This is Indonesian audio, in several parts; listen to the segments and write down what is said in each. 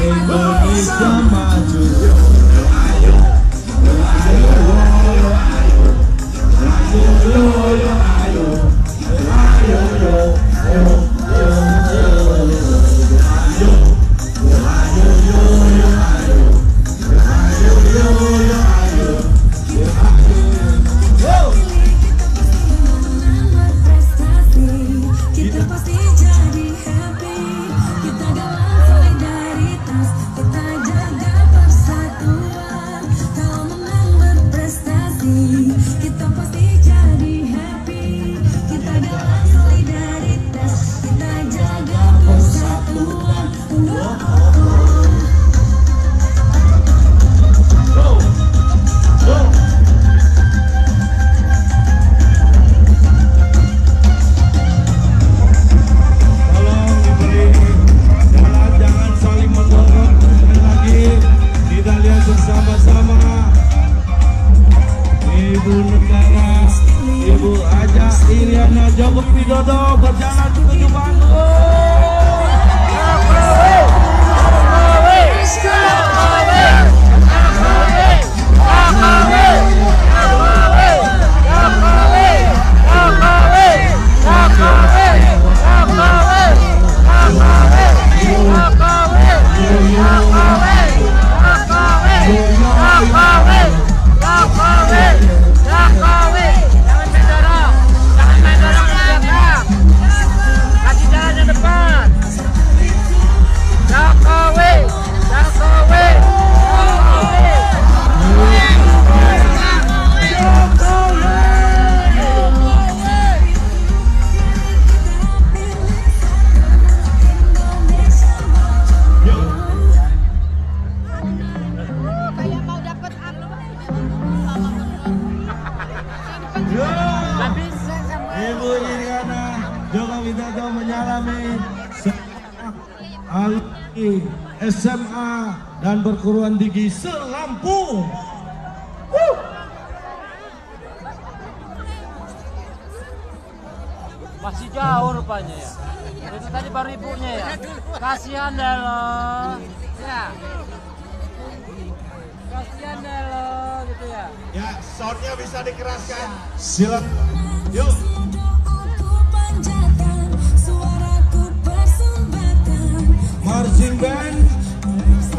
Indonesia maju. Joko Widodo berjalan menuju Bandung. Ibu Iriana Joko Widodo menyalami alumni SMA dan perguruan tinggi se-Lampung. Masih jauh rupanya ya. Itu tadi baru ibunya ya. Kasihan deh lo. Ya. Kasihan deh lo gitu ya. Ya, soundnya bisa dikeraskan. Silakan. Yuk.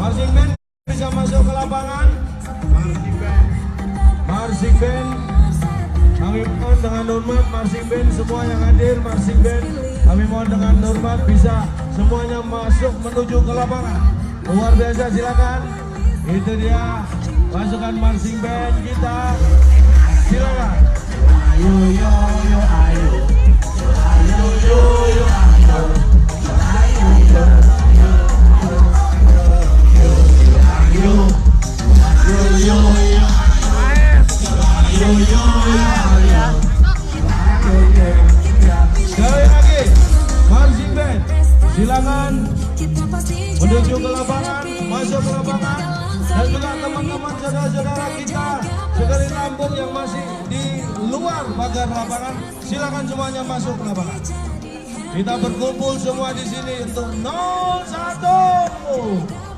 Marching band bisa masuk ke lapangan. Marching band. Kami mohon dengan hormat marching band semua yang hadir marching band. Kami mohon dengan hormat bisa semuanya masuk menuju ke lapangan. Luar biasa, silakan. Itu dia pasukan marching band kita. Silakan. Ayo yo yo ayo. Ayo yo yo ayo. Ayo yo. Sekali lagi, marching band, silakan menuju ke lapangan, masuk ke lapangan, dan juga teman-teman saudara-saudara kita sekali Lampung yang masih di luar pagar lapangan, silakan semuanya masuk ke lapangan. Kita berkumpul semua di sini untuk 01.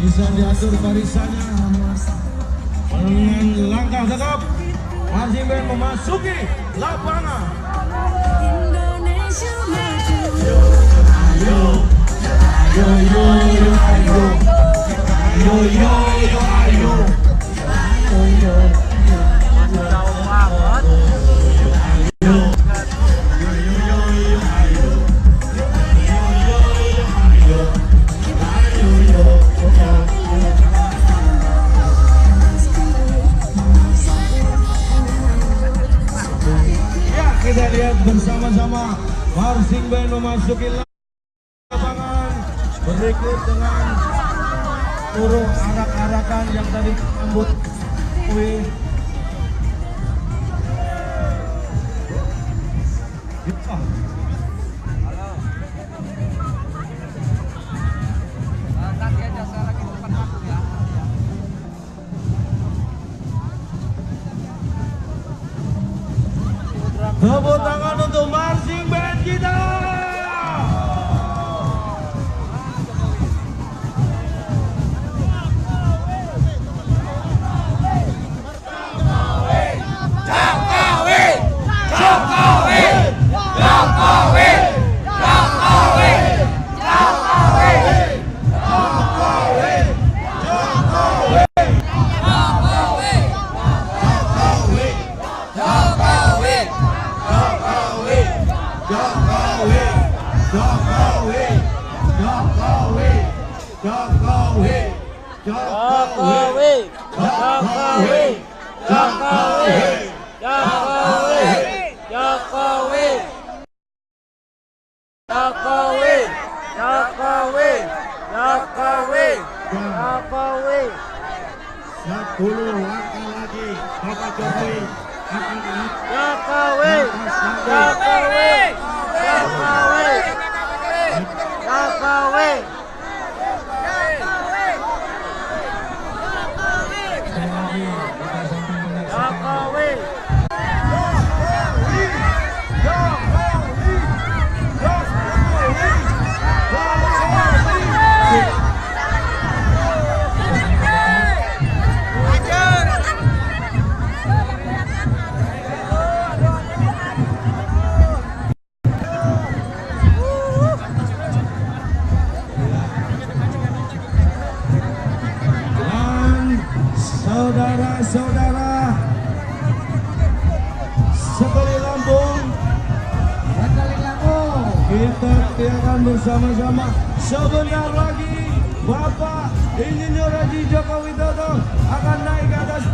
Bisa diatur barisannya dengan langkah tegap. Marching band memasuki lapangan. Indonesia maju. Ayo, ayo, ayo, ayo, ayo, ayo, ayo, ayo, ayo, ayo. Kita lihat bersama-sama marching band memasuki lapangan berikut dengan turun arak-arakan yang tadi sambut Tepuk tangan untuk marching band kita. Jokowi. 10 langkah lagi Bapak Jokowi akan naik. Jokowi. Jokowi. Jokowi. Jokowi. Sekali lagi kita sambil menyaksikan. Jokowi. Saudara-saudara sekali Lampung, kita teriakan bersama-sama. Sebentar lagi Bapak Insinyur Haji Joko Widodo akan naik ke atas